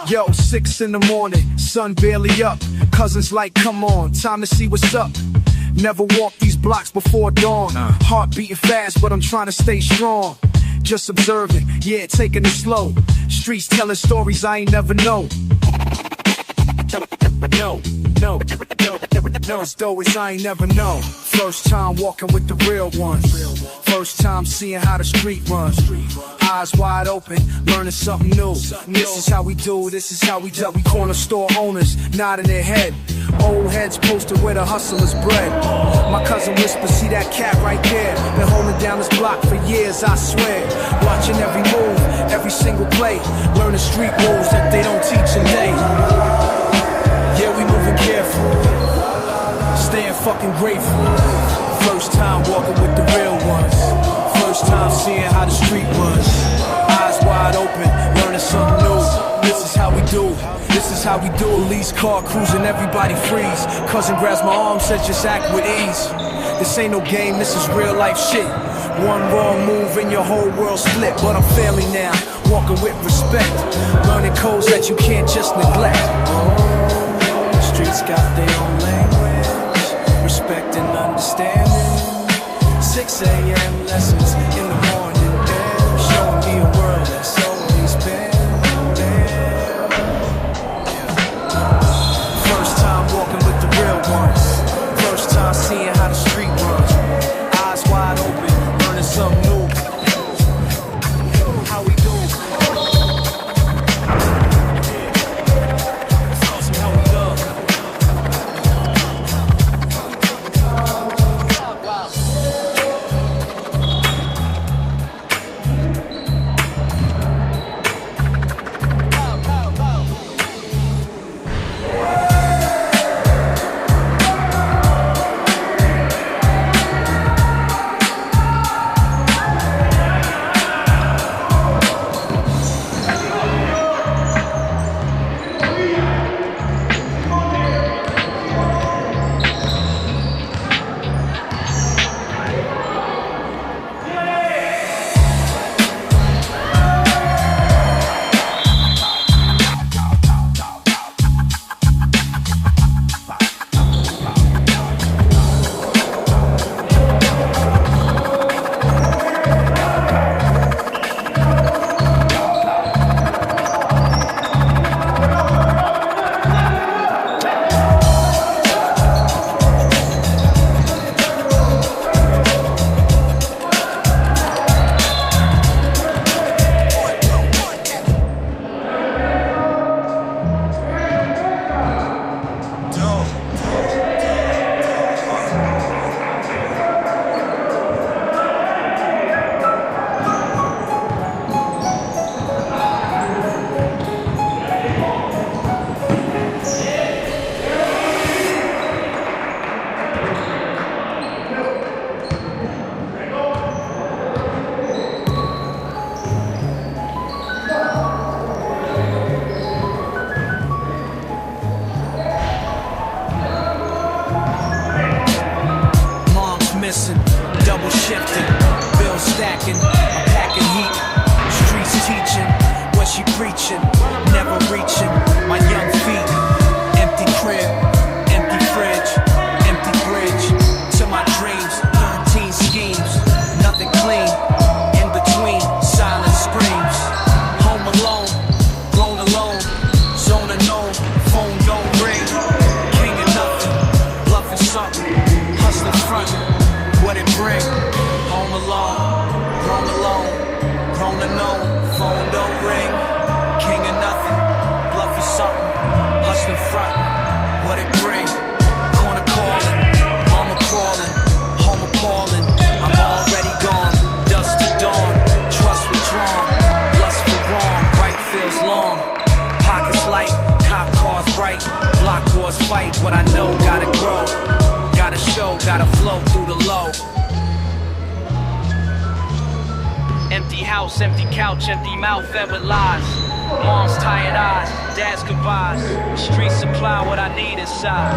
Yo, 6 in the morning, sun barely up. Cousins like, come on, time to see what's up. Never walked these blocks before dawn. Heart beating fast, but I'm trying to stay strong. Just observing, yeah, taking it slow. Streets telling stories I ain't never know. No, stories I ain't never know. First time walking with the real ones. First time seeing how the street runs. Eyes wide open, learning something new. This is how we do, this is how we do. We corner store owners, nodding their head. Old heads posted where the hustlers bred. My cousin whispers, see that cat right there. Been holding down this block for years, I swear. Watching every move, every single play. Learning street rules that they don't teach in day. Yeah, we moving careful, staying fucking grateful. First time walking with the real ones. First time seeing how the street was. Eyes wide open, learning something new. This is how we do, this is how we do. Police car cruising, everybody freeze. Cousin grabs my arm, says just act with ease. This ain't no game, this is real life shit. One wrong move and your whole world split. But I'm family now, walking with respect. Learning codes that you can't just neglect. Streets got their own language, respect and understanding. 6 a.m. lessons in the morning, damn, showing me a world that's always been there. First time walking with the real ones. First time seeing how the street runs. Eyes wide open, learning something new. How we do? Double shifting, bills stacking, I'm packing heat. Streets teaching, what she preaching, never reaching. My young feet, empty crib, empty fridge, empty bridge to my dreams. 13 schemes, nothing clean. In between, silent screams. Home alone, grown alone, zone unknown, phone don't ring. King of nothing, bluffing something, hustling front. What it bring? Home alone, grown unknown, phone don't ring. King of nothing, bluffing something, hustling front. What it bring? Corner calling, mama crawling, home appalling. I'm already gone, dust to dawn, trust withdrawn, lust for wrong, right feels long. Pockets light, cop cars bright, block wars fight. What I know gotta grow. Gotta show, gotta flow through the low. Empty house, empty couch, empty mouth fed with lies. Mom's tired eyes, dad's goodbyes. Streets supply what I need inside.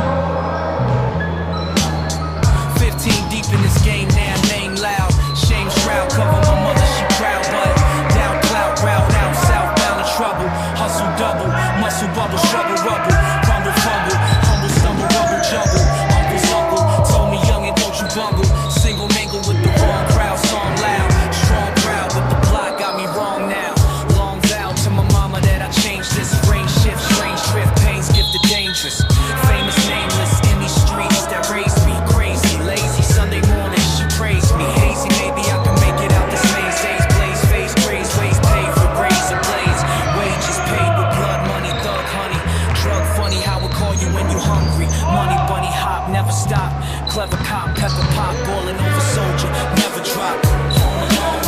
top. Clever cop, pepper pop, ballin' over soldier, never drop. Home alone,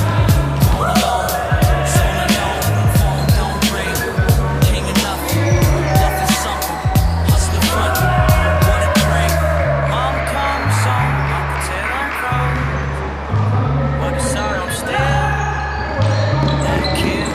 home alone. Zone unknown, phone don't ring. King of nothing, nothing something. Hustling front, what a bring. Mom comes home, Uncle tell I'm grown. But inside I'm still that kid.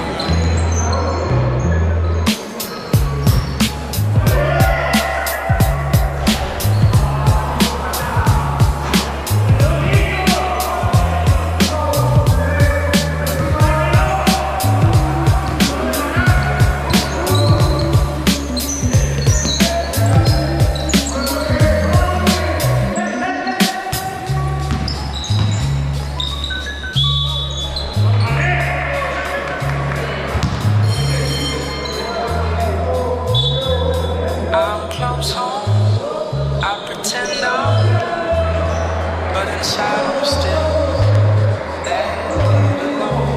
I'm close home, I pretend I'm, but inside I'm still there alone.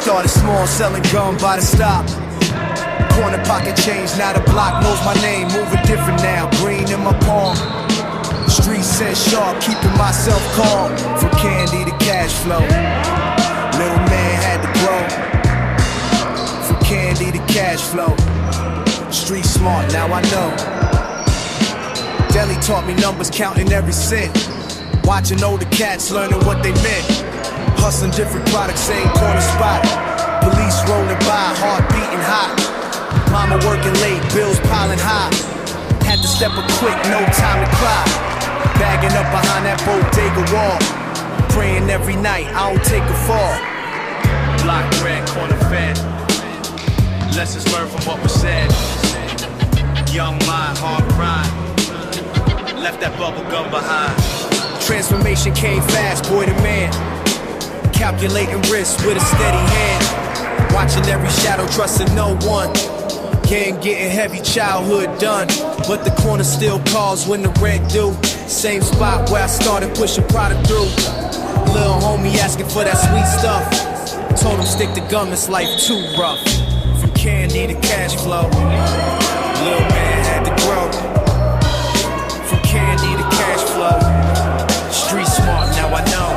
Started small, selling gum by the stop. Corner pocket change, now the block knows my name. Moving different now, green in my palm. Street says sharp, keeping myself calm. From candy to cash flow, little man had to grow. From candy to cash flow, street smart, now I know. Deli taught me numbers, counting every cent. Watching older cats, learning what they meant. Hustling different products, same corner spot. Police rolling by, heart beating hot. Mama working late, bills piling high. Had to step up quick, no time to cry. Bagging up behind that bodega wall. Praying every night, I don't take a fall. Block red, corner fed. Lessons learned from what was said. Young mind, hard grind. Left that bubble gum behind. Transformation came fast, boy the man. Calculating risks with a steady hand. Watching every shadow, trusting no one. Game getting heavy, childhood done. But the corner still calls when the rent due. Same spot where I started pushing product through. Little homie asking for that sweet stuff. Told him stick to gum, it's life too rough. From candy to cash flow, little man had to grow. From candy to cash flow, street smart, now I know.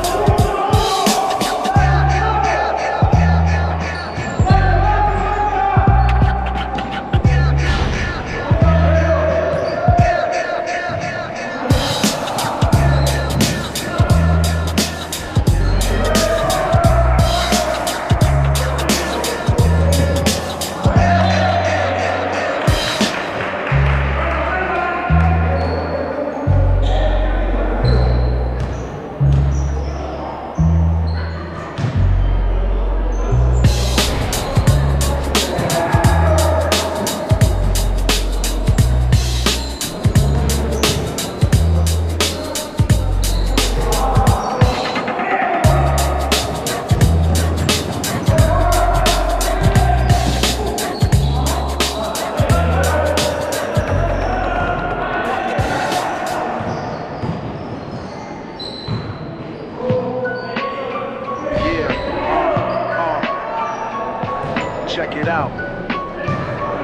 Check it out.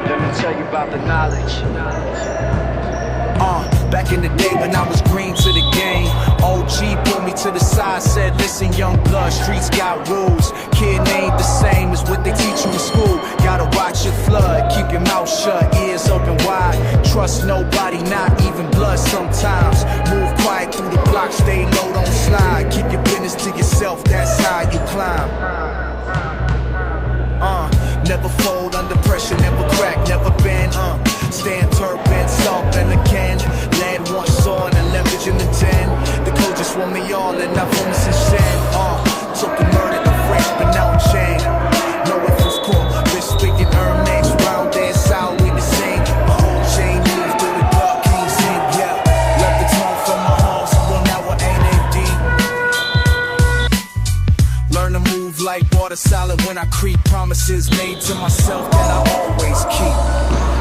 Let me tell you about the knowledge. Back in the day when I was green to the game, OG pulled me to the side, said, listen young blood, streets got rules. Kid ain't the same as what they teach you in school. Gotta watch your flood, keep your mouth shut, ears open wide. Trust nobody, not even blood sometimes. Move quiet through the block, stay low, don't slide. Keep your business to yourself, that's how you climb. Never fold under pressure, never crack, never bend. Stand turpin, salt in the can. Land once saw and leverage in the 10. The code just want me all and I've only since then. Took the murder, the French, but now I'm chained. No reference court, respected earn names. promises made to myself that I always keep.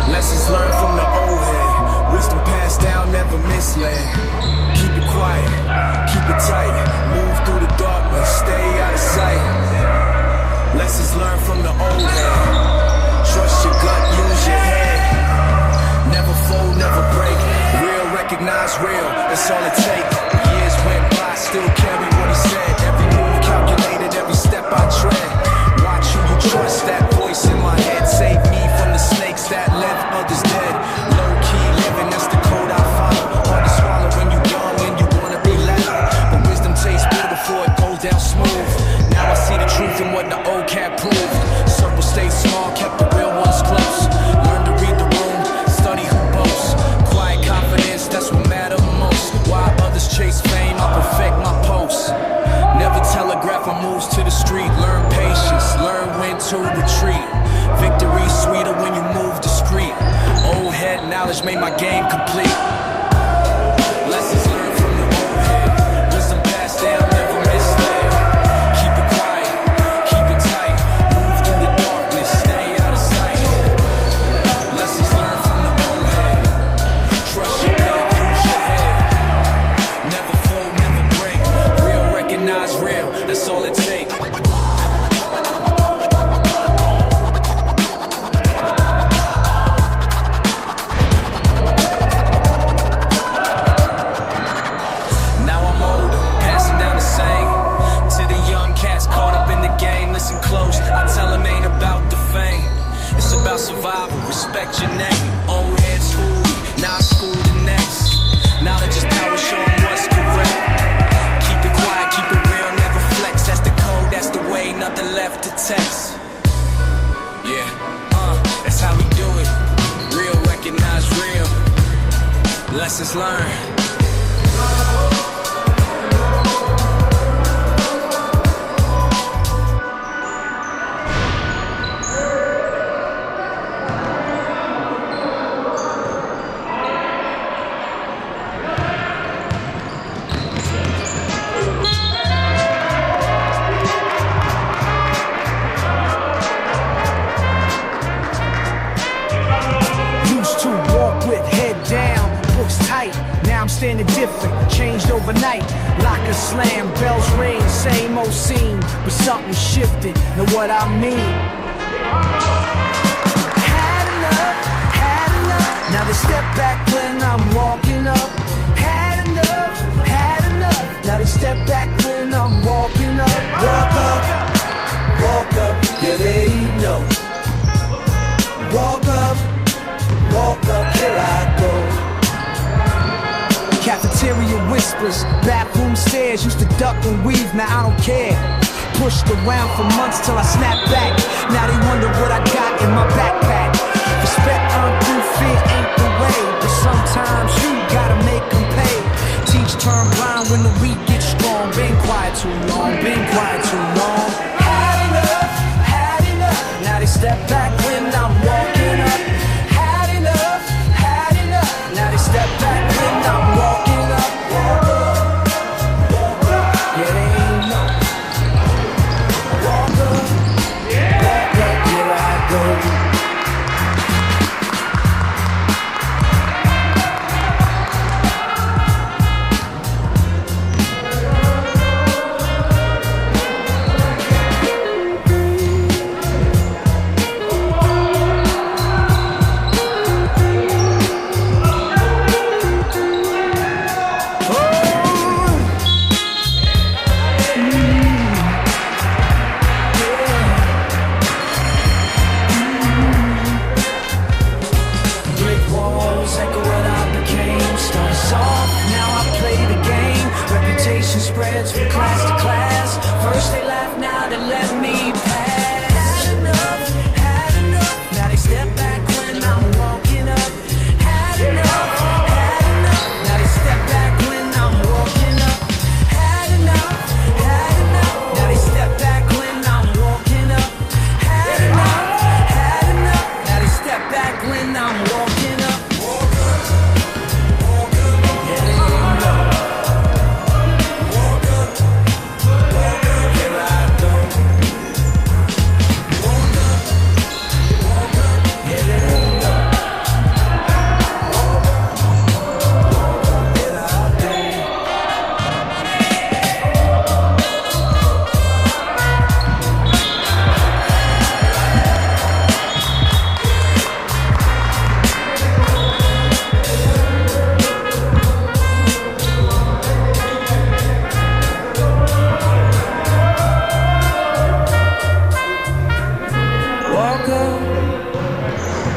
Lessons learned from the old head, wisdom passed down, never misled. Keep it quiet, keep it tight, move through the darkness, stay out of sight. Lessons learned from the old head, trust your gut, use your head. Never fold, never break, real recognize real, that's all it takes. Years went by, still carry what he said. Every move calculated, every step I tread. Watch who you trust, that voice in my head. Save me from the snakes that left others dead. Low key living, that's the code I follow. Hard to swallow when you young and you wanna be loud, but wisdom tastes bitter before it goes down smooth. Now I see the truth in what the old cat proved. Circle stayed small, kept the real ones close. Learn to read the room, study who boasts. Quiet confidence, that's what matters most. While others chase fame, I perfect my posts. Never telegraph my moves to the street. Learn patience, learn when to retreat. Victory sweeter when you move discreet. Old head knowledge made my game complete. Lessons learned from the old head, wisdom passed down, never misled. Keep it quiet, keep it tight, move through the darkness, stay out of sight. Lessons learned from the old head, trust your gut, use your head. Never fold, never break, real recognize real, that's all it takes. Survival, respect your name. Old head school, now school the next. Knowledge is power, show 'em what's correct. Keep it quiet, keep it real, never flex. That's the code, that's the way, nothing left to text. Yeah, that's how we do it. Real, recognize real. Lessons learned. I'm standing different, changed overnight. Locker slam, bells ring, same old scene, but something shifted, know what I mean? Had enough, now they step back when I'm walking up. Had enough, now they step back when I'm walking up. Walk up, yeah they know. Walk up, here I go. Cafeteria whispers, bathroom stairs, used to duck and weave, now I don't care. Pushed around for months till I snapped back, now they wonder what I got in my backpack. Respect earned through fear ain't the way, but sometimes you gotta make them pay. Teach turn blind when the weak get strong, been quiet too long, been quiet too long. Had enough, now they step back when I'm walking up. Had enough, now they step back when I'm walking up. Yeah, they ain't know. Walk up, here I go.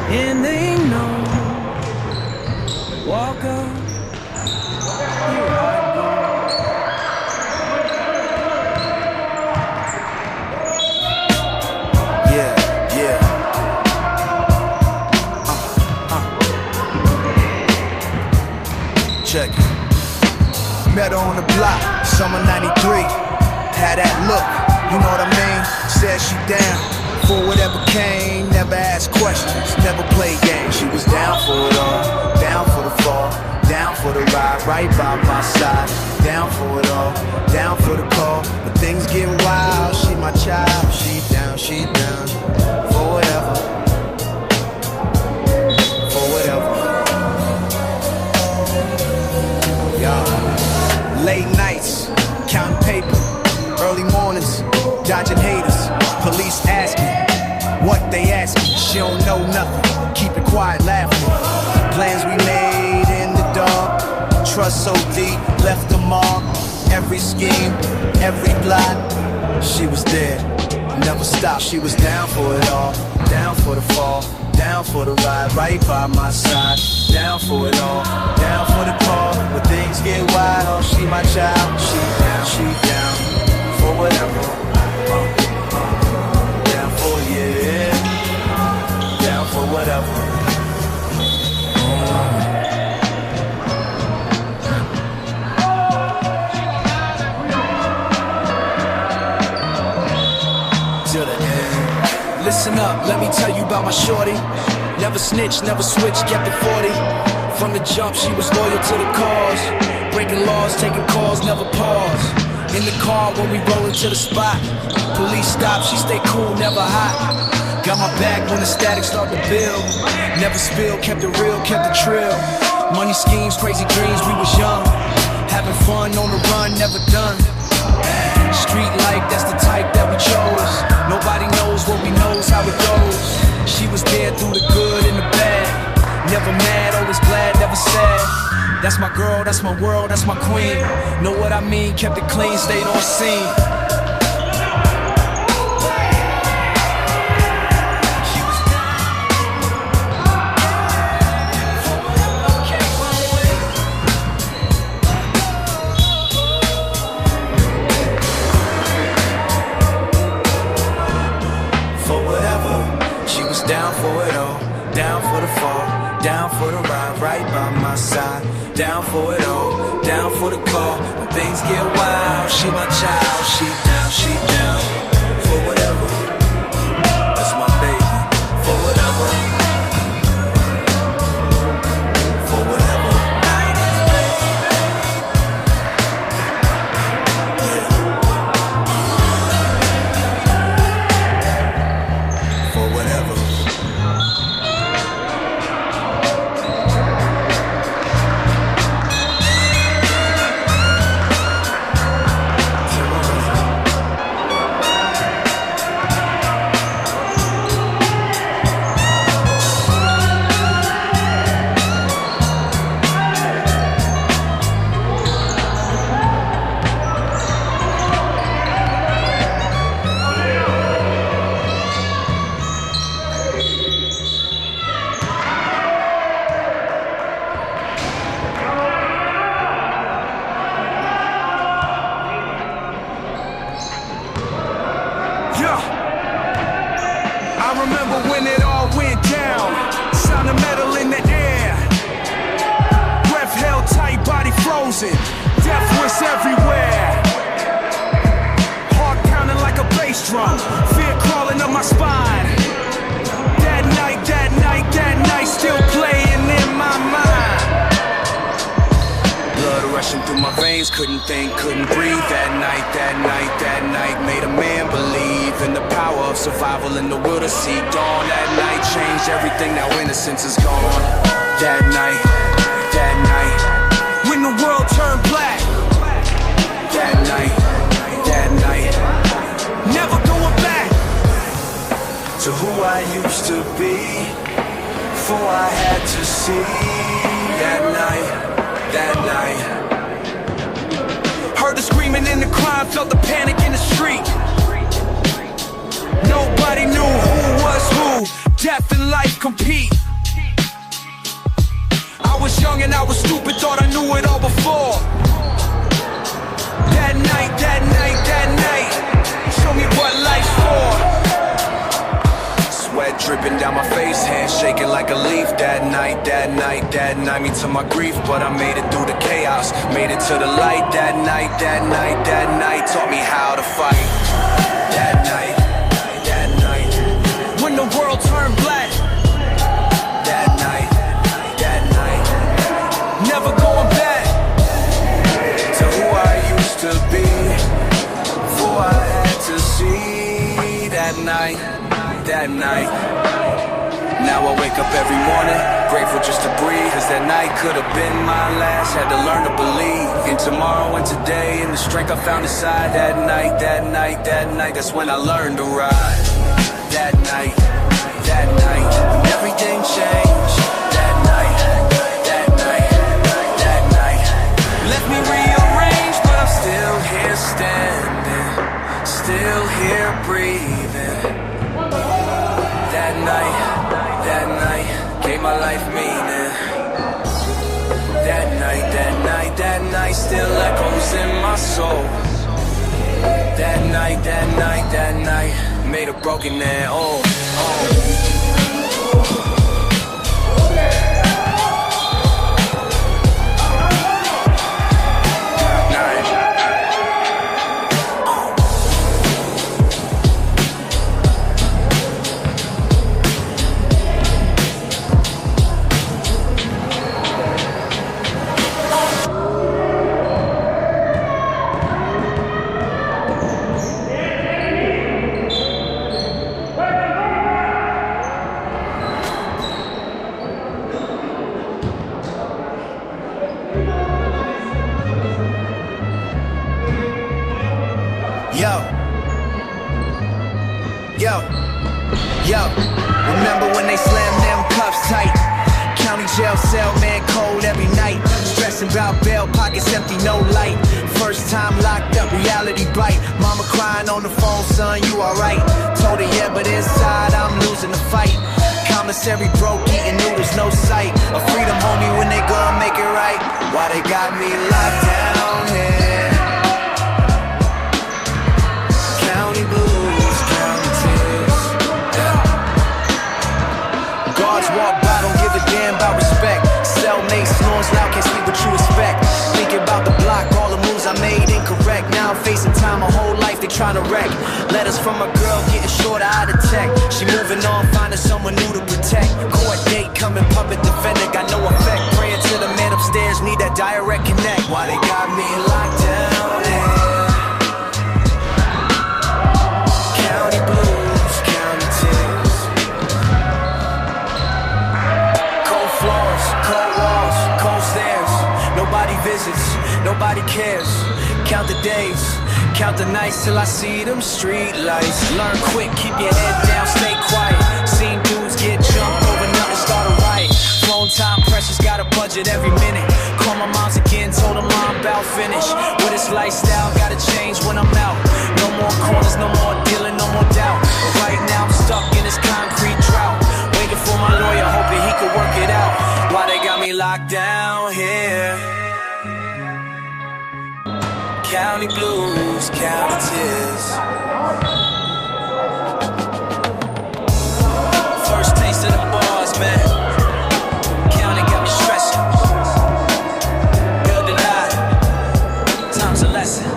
and they know. Walk up, here I go. Yeah, yeah. Check it. Met her on the block, summer '93. Had that look, you know what I mean? Said she down for whatever came. Never asked questions, never played games. She was down for it all, down for the fall, down for the ride, right by my side. Down for it all, down for the call. When things get wild, she my child. She down for whatever, for whatever. Late nights, counting paper. Early mornings, dodging haters. Police asking what they asking. She don't know nothing. Keep it quiet, laughing. Plans we made in the dark. Trust so deep, left a mark. Every scheme, every plot. She was there, never stopped. She was down for it all, down for the fall, down for the ride, right by my side. Down for it all, down for the call. When things get wild, she my child. She down for whatever. Down for yeah, down for whatever. To the end. Listen up, let me tell you about my shorty. Never snitched, never switched, kept it 40. From the jump, she was loyal to the cause. Breaking laws, taking calls, never pause. In the car when we roll into the spot. Police stop, she stay cool, never hot. Got my back when the static start to build. Never spill, kept it real, kept it trill. Money schemes, crazy dreams, we was young. Having fun on the run, never done. Street life, that's the type that we chose. Nobody knows what we knows, how it goes. She was there through the good and the bad. Never mad, always glad, never sad. That's my girl, that's my world, that's my queen. Know what I mean, kept it clean, stayed on scene. Down for it all, down for the fall, down for the ride, right by my side. Down for it all, down for the call. When things get wild, she my child. She down for whatever. That's my baby, for whatever. For whatever. Yeah. For whatever. I remember when it all went down. Sound of metal in the air. Breath held tight, body frozen. Death was everywhere. Heart pounding like a bass drum. Fear crawling up my spine. That night, still playing in my mind. Blood rushing through my veins, couldn't think, couldn't breathe. That night made a man believe in the power of survival in the will to see dawn. That night changed everything, now innocence is gone. That night, when the world turned black. That night, never going back to who I used to be, before I had to see. That night, heard the screaming in the crowd, felt the panic in the street. Nobody knew who was who, death and life compete. was young and I was stupid, thought I knew it all before. That night, show me what life's for. Sweat dripping down my face, hands shaking like a leaf. That night me to my grief. But I made it through the chaos, made it to the light. That night taught me how to fight. That night, when the world turned black. That night, never going back to who I used to be, before I had to see. That night. Now I wake up every morning, grateful just to breathe. Cause that night could have been my last. Had to learn to believe in tomorrow and today, and the strength I found inside. That night, that's when I learned to ride. That night, everything changed. That night, left me rearranged, but I'm still here standing, still here breathing. That night gave my life meaning. That night still echoes in my soul. That night made a broken man old. Yo, remember when they slammed them cuffs tight? County jail cell, man, cold every night. Stressing about bail, pockets empty, no light. First time locked up, reality bite. Mama crying on the phone, son, you alright? Told her yeah, but inside I'm losing the fight. Commissary broke, eating noodles, no sight. A freedom homie when they gonna make it right. Why they got me locked down here? County blues, county tears. Guards walk by, don't give a damn about respect. Cellmate snores loud, can't sleep what you expect. Thinking about the block, all the moves I made incorrect. Now I'm facing time, my whole life they trying to wreck. Letters from a girl getting shorter out of tech. She moving on, finding someone new to protect. Court date coming, puppet defender, got no effect. Praying to the man upstairs, need that direct connect. Why they got me locked down here? County blues, county tears. Cold floors, cold walls, cold stairs. Nobody visits, nobody cares. Count the days, count the nights till I see them street lights. Learn quick, keep your head down, stay quiet. Seen dudes get jumped over, nothing start a riot. Phone time pressures, got a budget every minute. Call my moms again, told her mom about finish. With this lifestyle, gotta change when I'm out. No more corners, no more dealing, no more doubt. But right now I'm stuck in this concrete drought. Waiting for my lawyer, hoping he could work it out. Why they got me locked down here? County blues, county tears. First taste of the bars, man. County got me stressing. Build a lie, time's a lesson.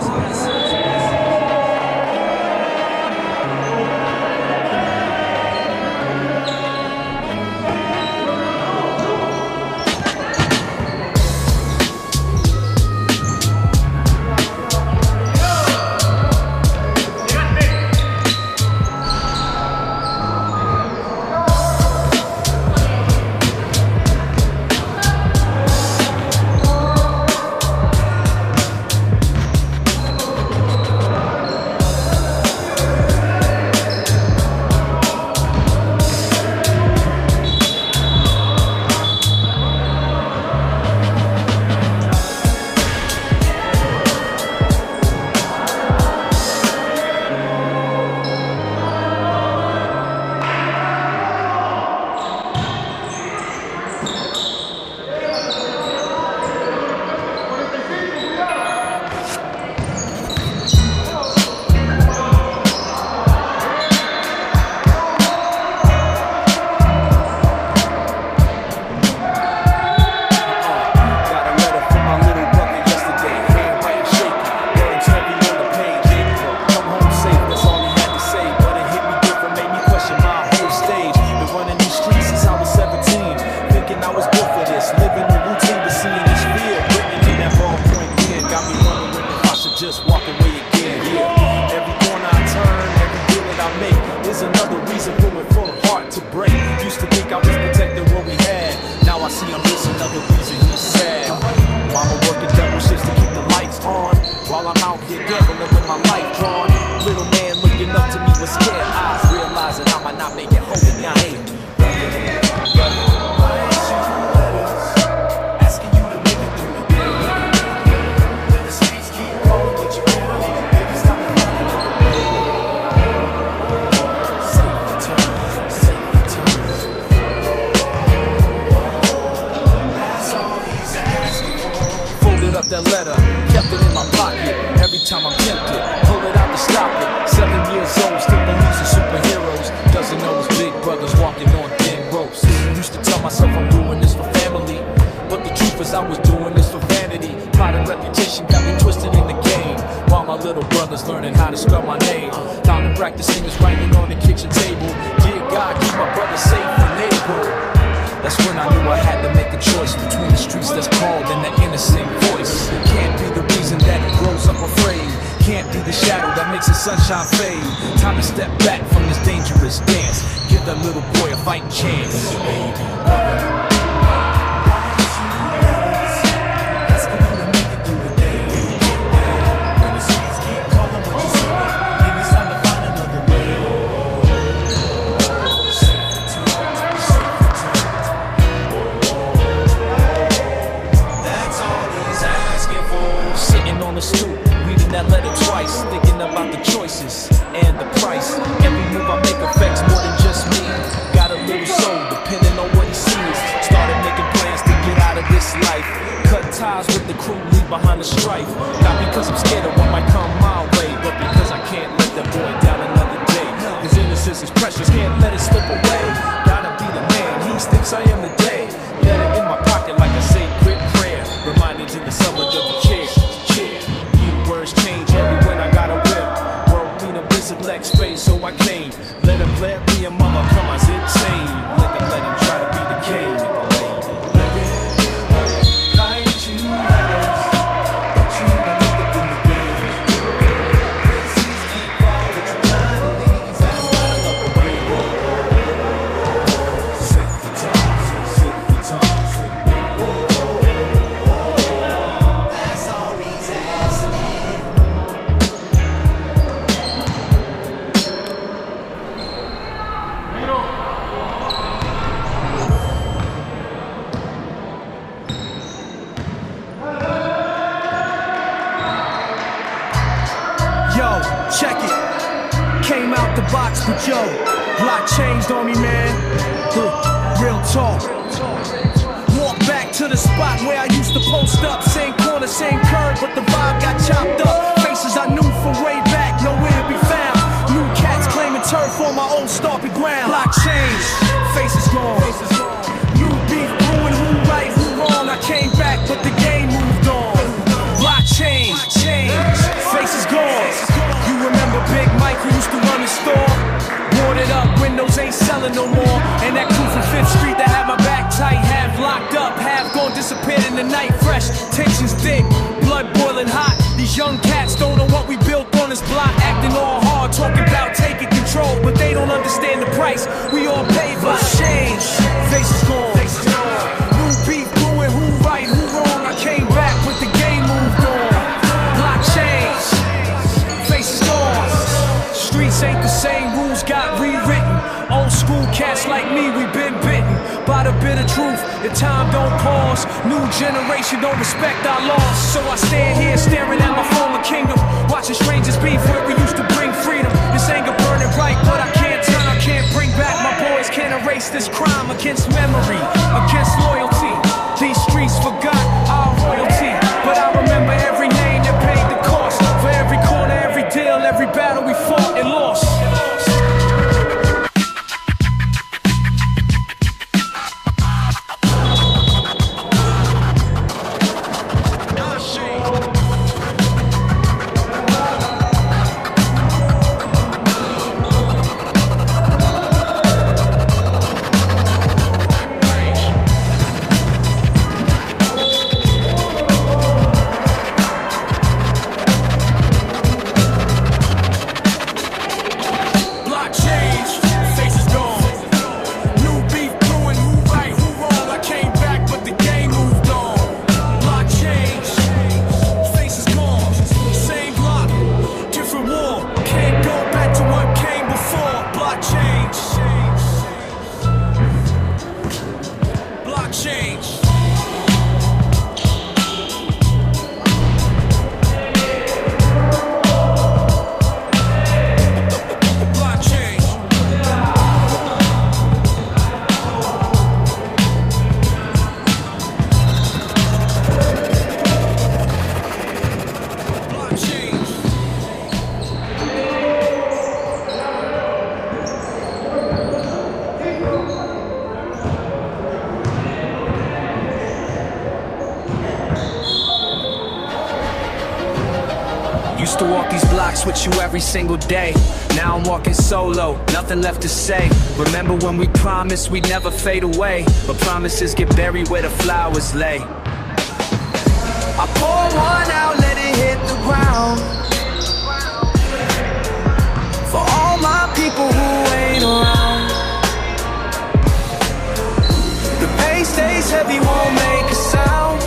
that letter, kept it in my pocket. Every time I'm tempted, pull it out to stop it. 7 years old, still believes in superheroes. Doesn't know his big brothers walking on thin ropes. Used to tell myself I'm doing this for family, but the truth is I was doing this for vanity. Pride and reputation got me twisted in the game, while my little brother's learning how to spell my name. Time to practicing is writing on the kitchen table. Dear God, keep my brother safe and able. That's when I knew I had to make a choice between the streets that's called and the innocent voice. Can't be the reason that he grows up afraid. Can't be the shadow that makes the sunshine fade. Time to step back from this dangerous dance. Give that little boy a fighting chance. That letter twice, thinking about the choices and the price. Every move I make affects more than just me. Got a little soul, depending on what he sees. Started making plans to get out of this life. Cut ties with the crew, leave behind the strife. Not because I'm scared of what might come my way, but because I can't let that boy down another day. His innocence is precious, can't let it slip away. Gotta be the man, he thinks I am today. Let it in my pocket like a sacred prayer. Reminded in the summer of the chair. Words change every when I got a whip. World need a visit Lex face, so I came. Let him let me a mama come on zip chain. Let him try to be the king. Check it. Came out the box, but yo, lot changed on me, man. Real talk. Walk back to the spot where I used to post up. Same corner, same curve, but the vibe got chopped up. Faces I knew from way back, nowhere to be found. New cats claiming turf on my old stomping ground. Lot changed, faces gone. New beef brewing, who right, who wrong. I came back, but the game moved on. Lot changed, faces gone. You remember Big Mike who used to run the store? Boarded up, windows ain't selling no more. And that crew from 5th Street that had my back tight, half locked up, half gone, disappeared in the night. Fresh, tensions thick, blood boiling hot. These young cats don't know what we built on this block. Acting all hard, talking about taking control, but they don't understand the price we all pay for change. Faces gone. New beef brewing, who right, who wrong. I came back, but the game moved on. Block change. Faces gone. Streets ain't the same, rules got rewritten. Old school cats like me, we been bitten by the bitter truth. The time don't pause. New generation don't respect our laws. So I stand here staring at my former kingdom, watching strangers beef where we used to bring freedom. This anger burning bright, but I can't turn, I can't bring back my boys. Can't erase this crime against memory, against loyalty. These streets forgot our royalty, but I remember every name that paid the cost. For every corner, every deal, every battle we fought and lost. Used to walk these blocks with you every single day. Now I'm walking solo, nothing left to say. Remember when we promised we'd never fade away, but promises get buried where the flowers lay. I pour one out, let it hit the ground. For all my people who ain't around. The pain stays heavy, won't make a sound,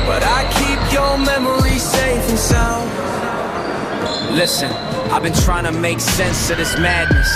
but I keep your memory safe and sound. Listen, I've been trying to make sense of this madness.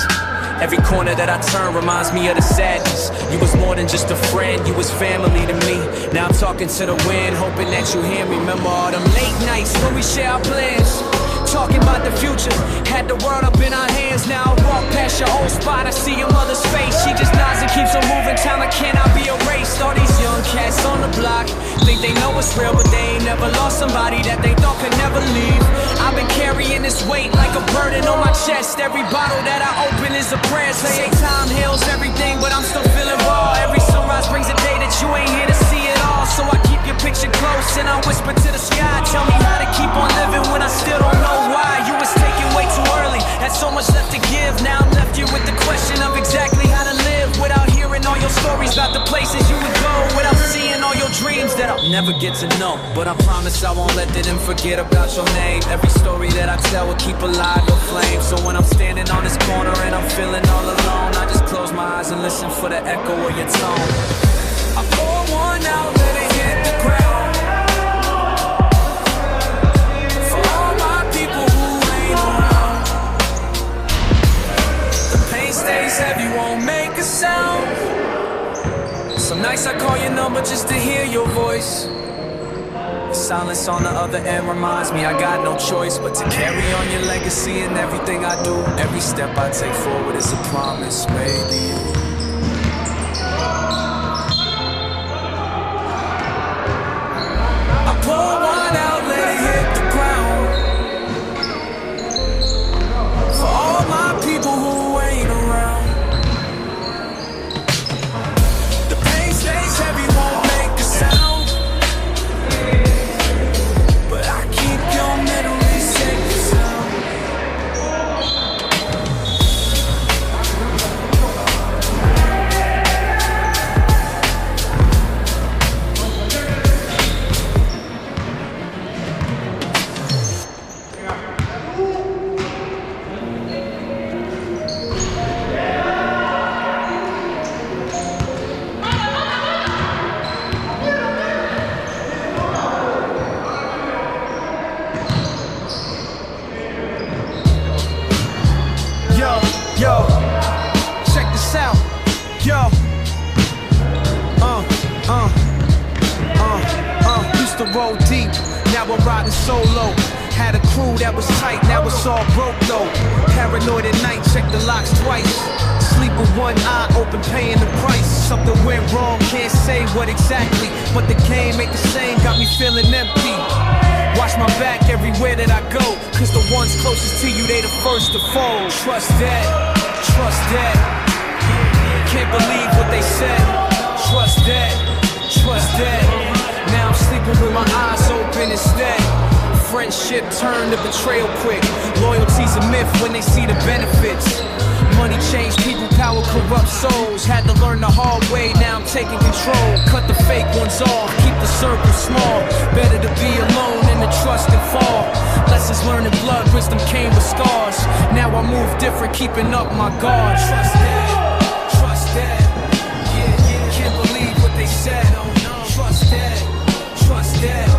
Every corner that I turn reminds me of the sadness. You was more than just a friend, you was family to me. Now I'm talking to the wind, hoping that you hear me. Remember all them late nights when we share our plans, talking about the future, had the world up in our hands. Now I walk past your old spot, I see your mother's face. She just nods and keeps on moving, time cannot be erased. All these young cats on the block think they know it's real, but they ain't never lost somebody that they thought could never leave. I've been carrying this weight like a burden on my chest. Every bottle that I open is a prayer. Say time heals everything, but I'm still feeling raw. Every sunrise brings a day that you ain't here to see it all. So I keep your picture close and I whisper to the sky, tell me how to keep on living when I still don't know why. You was taken way too early, had so much left to give. Now I'm left here with the question of exactly how to live, without hearing all your stories about the places you would go, without seeing all your dreams that I'll never get to know. But I promise I won't let them forget about your name. Every story that I tell will keep alive your flame. So when I'm standing on this corner and I'm feeling all alone, I just close my eyes and listen for the echo of your tone. I pour one out, let it hit the ground. For all my people who ain't around. The pain stays heavy, won't make a sound. Some nights I call your number just to hear your voice. The silence on the other end reminds me I got no choice but to carry on your legacy in everything I do. Every step I take forward is a promise, baby. I pour one out, let it hit the ground. For all my people who ain't around. The pain stays heavy, won't make a sound, but I keep your memory safe and sound. Yo, check this out. Yo, used to roll deep, now I'm riding solo. Had a crew that was tight, now it's all broke though. Paranoid at night, check the locks twice. Sleep with one eye open, paying the price. Something went wrong, can't say what exactly, but the game ain't the same, got me feeling empty. Watch my back everywhere that I go, cause the ones closest to you, they the first to fold. Trust that, trust that. Can't believe what they said. Trust that, trust that. Now I'm sleeping with my eyes open instead. Friendship turned to betrayal quick. Loyalty's a myth when they see the benefits. Money changed people, power corrupt souls. Had to learn the hard way, now I'm taking control. Cut the fake ones off, keep the circle small. Better to be alone than to trust and fall. Lessons learned in blood, wisdom came with scars. Now I move different, keeping up my guard. Trust that, trust that. Yeah, can't believe what they said. Trust that, trust that.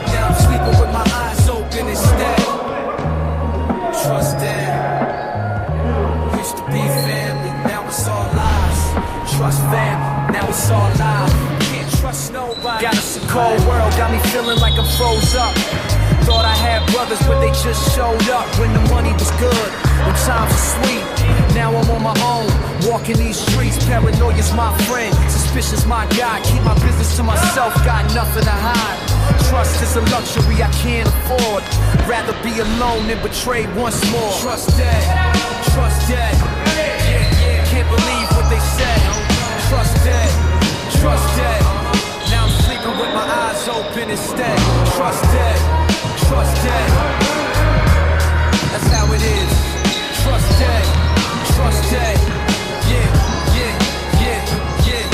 Now I'm sleeping with my eyes open instead. Trust that. Used to be family, now it's all lies. Trust family, now it's all lies. Can't trust nobody. Got us a cold world, got me feeling like I'm froze up. Thought I had brothers, but they just showed up when the money was good, when times were sweet. Now I'm on my own, walking these streets. Paranoia's my friend, suspicious my guy. Keep my business to myself, got nothing to hide. Trust is a luxury I can't afford. Rather be alone than betrayed once more. Trust that, trust that. Yeah, can't believe what they said. Trust that, trust that. Now I'm sleeping with my eyes open instead. Trust dead, trust dead. That's how it is. Trust dead, trust dead. Yeah, yeah, yeah, yeah.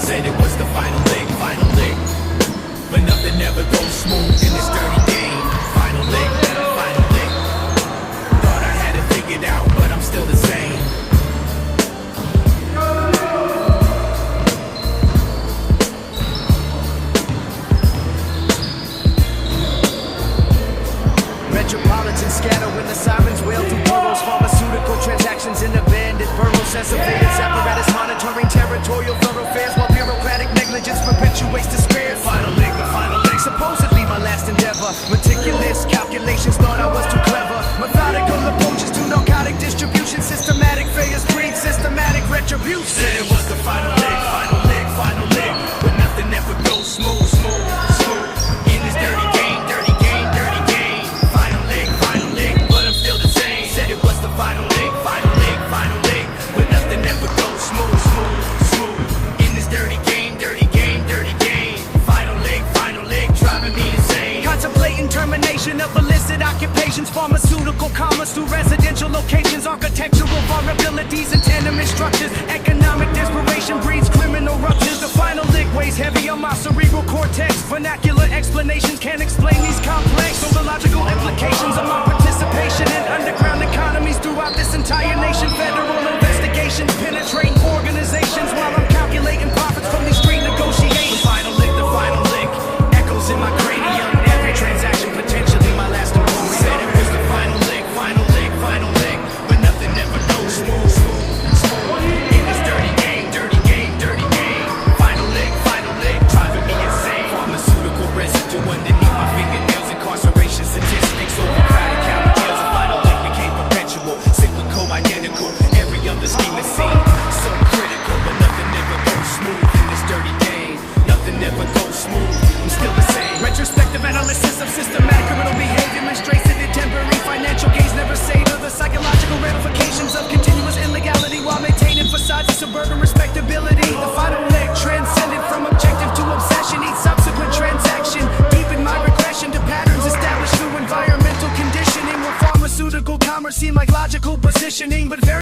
Said it was the final lick, but nothing ever goes smooth in this dirty game. Final lick, final lick. Thought I had it figured out, but I'm still the same. Metropolitan scatter when the sirens wail through boroughs. Pharmaceutical transactions in abandoned boroughs. Surveillance apparatus monitoring territorial thoroughfares, while bureaucratic negligence perpetuates despair. Final lick, the final lick. Supposedly my last endeavor. Meticulous calculations, thought I was too clever. Methodical approaches to narcotic distribution. Systematic failures breed systematic retribution. Said it was the final lick, but nothing ever goes smooth, in this dirty game. Final lick, but I'm still the same. Said it was the final lick, but nothing ever goes smooth, in this dirty game. Final lick, driving me insane. Contemplating termination of illicit occupations, pharmaceutical commerce through residential locations, architectural vulnerabilities and tenement structures. Economic desperation breeds criminal ruptures. The final lick weighs heavy on my cerebral cortex. Vernacular explanations can't explain these complex sociological implications of my participation in underground economies throughout this entire nation. Federal investigations penetrating organizations while I'm calculating profits from these street negotiations. The final lick, echoes in my cranium. Every transaction potentially my last employment. Said it was the final lick, but nothing ever goes smooth, in this dirty game. Final lick, driving me insane. Pharmaceutical residue underneath my fingernails. Incarceration statistics, overcrowded county jails. The final lick became perpetual, cyclical, identical. Every other scheme is seen, so critical, but nothing ever goes smooth in this dirty game. Nothing ever goes smooth, I'm still the same. Retrospective analysis of systematic criminal behavior demonstrates that the temporary financial gains never savor the psychological ramifications of continuous illegality while maintaining facades of suburban respectability. The final lick transcended from objective to obsession. Each subsequent transaction deepened my regression to patterns established through environmental conditioning, where pharmaceutical commerce seemed like logical positioning, but very